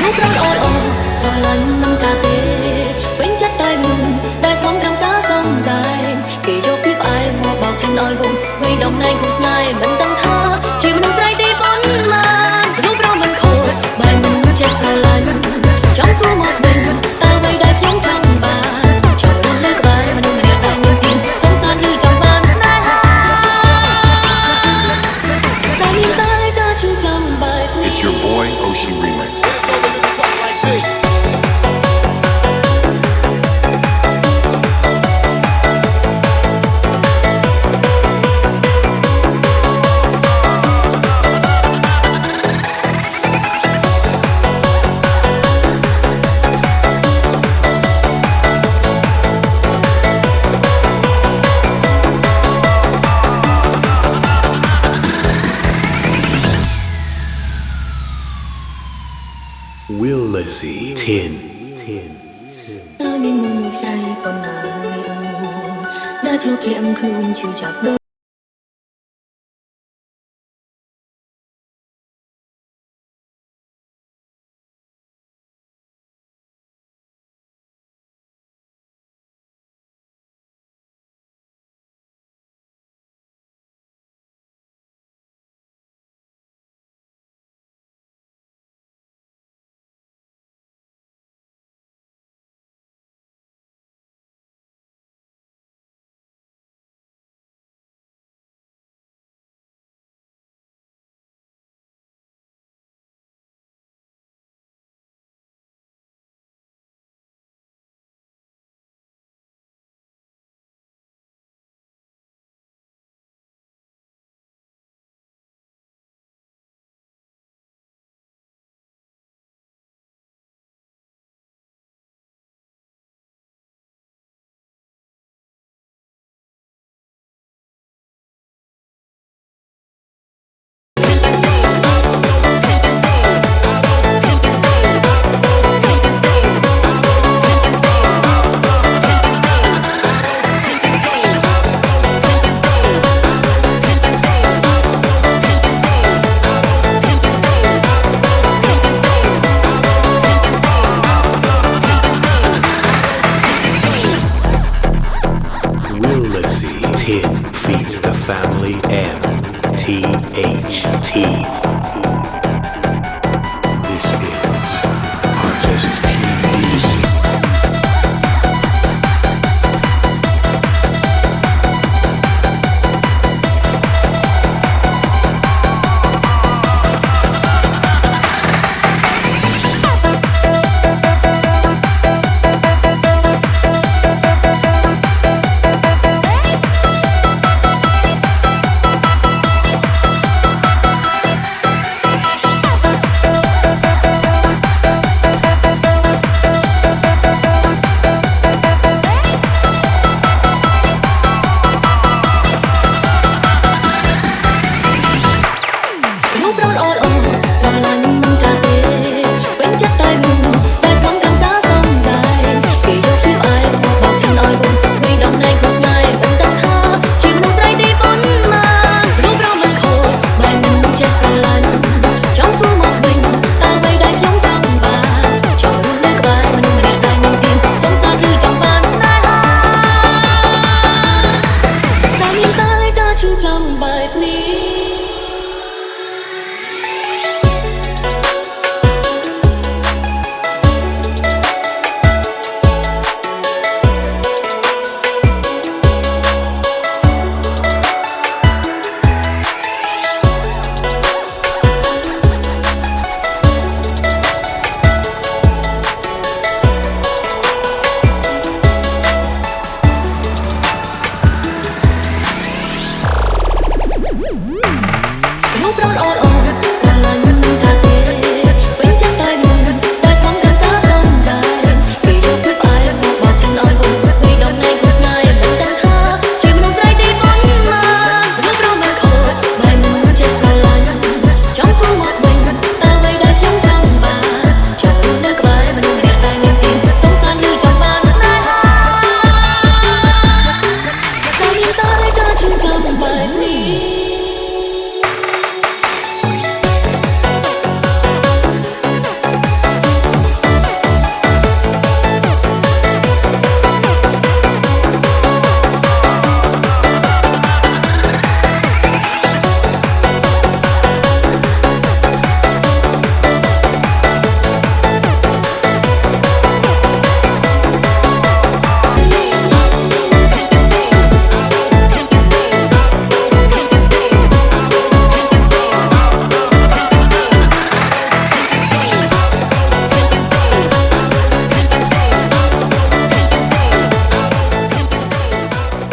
រូបរត់អត់អូស្រឡាញ់នឹងកាទេវិញចិត្តតែមុនដែលស្មងត្រឹមតាសំដែងគេយកពីផ្អែមមកបោកចិនឲ្យវងវិញដំណែងគូស្នេហ៍មិនដឹងថាជាមនុស្សស្រីទីប៉ុន្មានរូបរត់មិនខូចបែរមិនចេះស្រឡាញ់ចង់សួរមកវិញតើអ្វីដែលខ្ញុំចង់បានចូលរស់នៅក្បែរមនុស្សម្នាក់ដែលមានទៀនសងសានឬចង់បានស្នេហាតែមានតែឈឺចាំបែបនេះ It's your boy Oshi Remix. Will Lizzie 10 តើមានមនុស្សស្រីប៉ុណ្ណានៃដងដែលធ្លាប់ធ្លាក់ខ្លួនឈឺចាប់ដូច Will Lizzie 10 feeds the family MTHT. This is Artist Music.រូបរត់អត់អូ